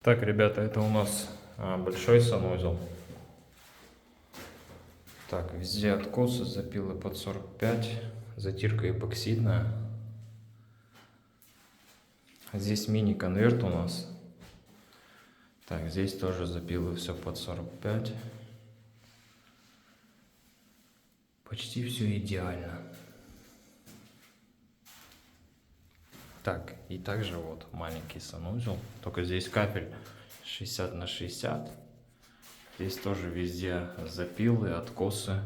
Так, ребята, это у нас большой санузел. Так, везде откосы, запилы под 45, затирка эпоксидная. Здесь мини-конверт у нас. Так, здесь тоже запилы все под 45. Почти все идеально. Так, и также вот маленький санузел, только здесь капель 60 на 60. Здесь тоже везде запилы, откосы.